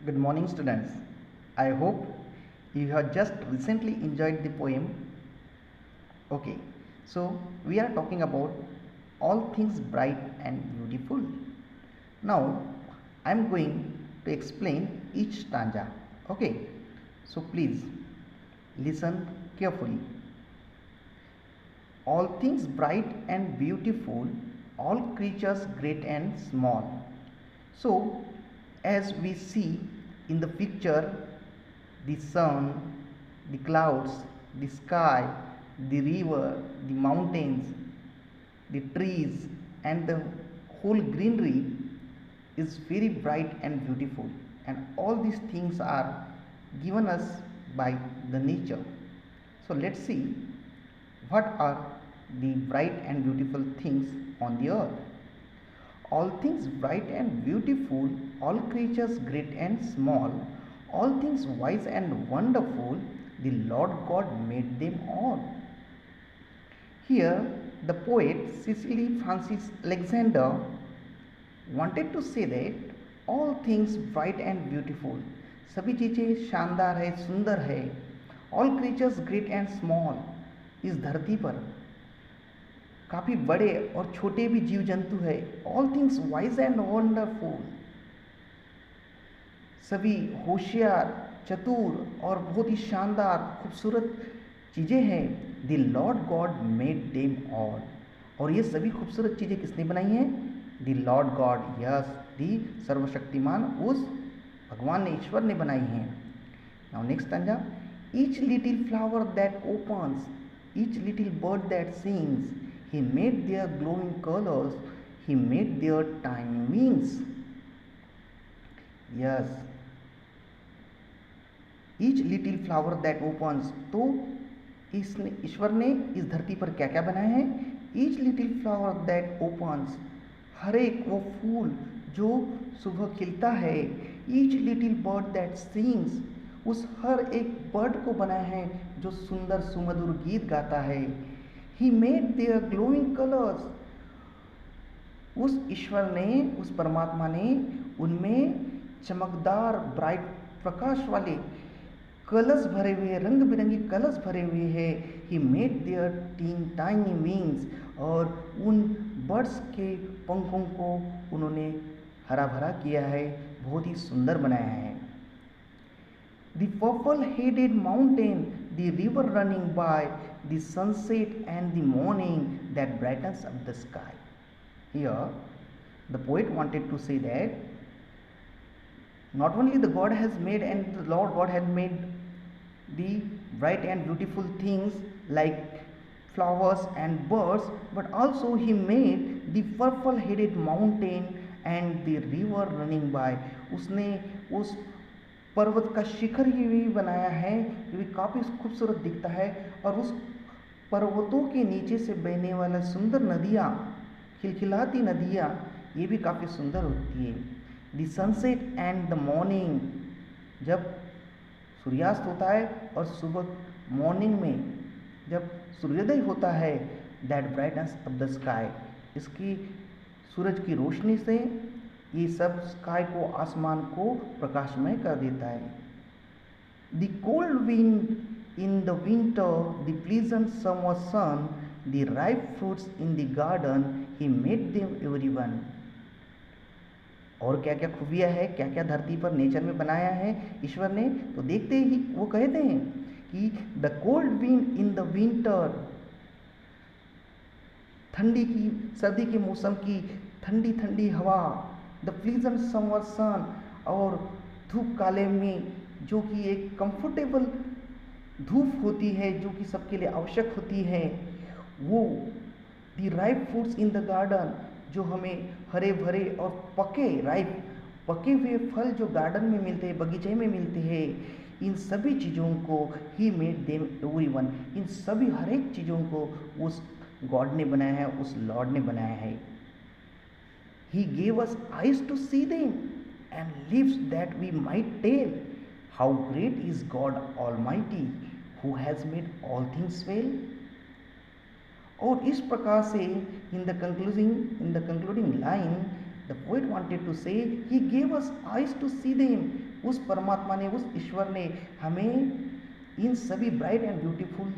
Good morning, students. I hope you have just recently enjoyed the poem. Okay, so we are talking about all things bright and beautiful. Now, I am going to explain each stanza. Okay, so please listen carefully. All things bright and beautiful, all creatures great and small. So, as we see in the picture, the sun, the clouds, the sky, the river, the mountains, the trees, and the whole greenery is very bright and beautiful, and all these things are given us by the nature. So, let's see what are the bright and beautiful things on the earth. All things bright and beautiful, all creatures great and small, all things wise and wonderful, the Lord God made them all. Here, the poet Cecily Frances Alexander wanted to say that all things bright and beautiful, सभी चीज़ें शानदार है, सुंदर है, all creatures great and small, इस धरती पर काफ़ी बड़े और छोटे भी जीव जंतु है, all things wise and wonderful, सभी होशियार, चतुर और बहुत ही शानदार खूबसूरत चीज़ें हैं. The Lord God made them all, और ये सभी खूबसूरत चीज़ें किसने बनाई हैं? द लॉर्ड गॉड, यस, दी सर्वशक्तिमान उस भगवान ने, ईश्वर ने बनाई हैं. Now next stanza. Each little flower that opens, each little bird that sings, he made their glowing colors, he made their tiny wings. Yes, each little flower that opens. तो इसने, ईश्वर ने इस धरती पर क्या क्या बनाया है? Each little flower that opens, हर एक वो फूल जो सुबह खिलता है. Each little bird that sings, उस हर एक बर्ड को बनाया है जो सुंदर सुमधुर गीत गाता है. He made their glowing colors, उस ईश्वर ने, उस परमात्मा ने उनमें चमकदार ब्राइट प्रकाश वाले कलर्स भरे हुए, रंग बिरंगी कलर्स भरे हुए हैं. He made their tiny wings, और उन बर्ड्स के पंखों को उन्होंने हरा भरा किया है, बहुत ही सुंदर बनाया है. The purple-headed mountain, the river running by, the sunset and the morning that brightens up the sky. Here, the poet wanted to say that not only the God has made and the Lord God had made the bright and beautiful things like flowers and birds, but also He made the purple-headed mountain and the river running by. उसने उस पर्वत का शिखर ये भी बनाया है जो भी काफ़ी खूबसूरत दिखता है, और उस पर्वतों के नीचे से बहने वाला सुंदर नदियाँ, खिलखिलाती नदियाँ, ये भी काफ़ी सुंदर होती है. The sunset and the morning, जब सूर्यास्त होता है और सुबह मॉर्निंग में जब सूर्योदय होता है, that brightens of the sky, इसकी सूरज की रोशनी से ये सब स्काई को, आसमान को प्रकाशमय कर देता है. The cold wind in the winter, the pleasant summer sun, the ripe fruits in the garden, he made them everyone. और क्या क्या खूबियाँ है, क्या क्या धरती पर नेचर में बनाया है ईश्वर ने, तो देखते ही वो कहते हैं कि the cold wind in the winter, ठंडी की, सर्दी के मौसम की ठंडी ठंडी हवा, द प्लीजेंट समर सन, और धूप काले में जो कि एक कंफर्टेबल धूप होती है जो कि सबके लिए आवश्यक होती है, वो the ripe fruits in the garden, जो हमें हरे भरे और पके, राइप पके हुए फल जो गार्डन में मिलते हैं, बगीचे में मिलते हैं, इन सभी चीज़ों को ही मेड देम एवरीवन, इन सभी हर एक चीज़ों को उस गॉड ने बनाया है, उस लॉर्ड ने बनाया है. He gave us eyes to see them and lips that we might tell how great is God Almighty who has made all things well. और इस प्रकार से in the concluding line, the poet wanted to say he gave us eyes to see them. उस परमात्मा ने, उस ईश्वर ने हमें इन सभी ब्राइट एंड ब्यूटीफुल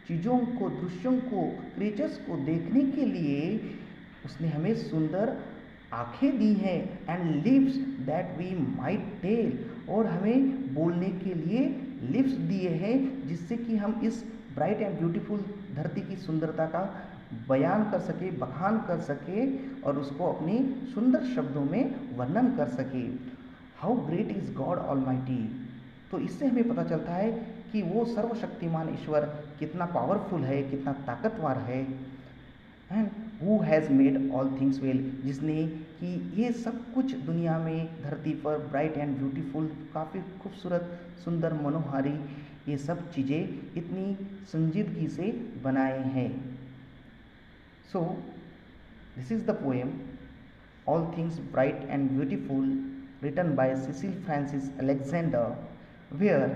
चीज़ों को, दृश्यों को, क्रिएचर्स को देखने के लिए उसने हमें सुंदर आंखें दी हैं, and lips that we might tell, और हमें बोलने के लिए लिप्स दिए हैं जिससे कि हम इस ब्राइट एंड ब्यूटीफुल धरती की सुंदरता का बयान कर सके, बखान कर सके और उसको अपनी सुंदर शब्दों में वर्णन कर सके। How great is God almighty. तो इससे हमें पता चलता है कि वो सर्वशक्तिमान ईश्वर कितना पावरफुल है, कितना ताकतवर है। And who has made all things well, जिसने कि ये सब कुछ दुनिया में, धरती पर ब्राइट एंड ब्यूटीफुल, काफ़ी खूबसूरत, सुंदर, मनोहारी ये सब चीज़ें इतनी संजीदगी से बनाए हैं। So this is the poem all things bright and beautiful, written by Cecil Francis Alexander, where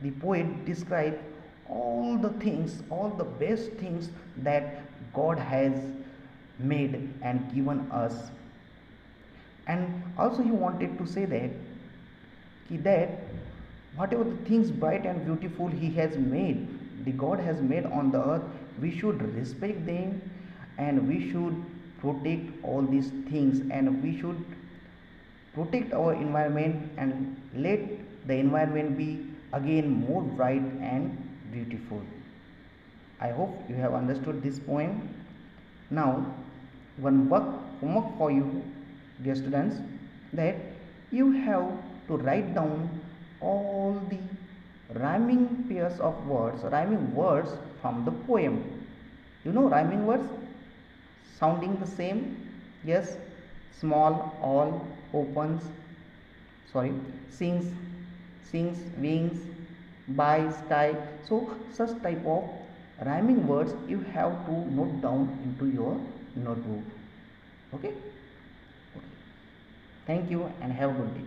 the poet describes all the things, all the best things that God has made and given us. And also he wanted to say that whatever the things bright and beautiful he has made, the God has made on the earth, we should respect them and we should protect all these things, and we should protect our environment and let the environment be again more bright and beautiful. I hope you have understood this poem. Now one homework for you, dear students, that you have to write down all the rhyming pairs of words, rhyming words from the poem. You know rhyming words sounding the same? Yes, small, all, opens, sings, wings, by, sky. So such type of rhyming words you have to note down into your notebook. Okay. Thank you and have a good day.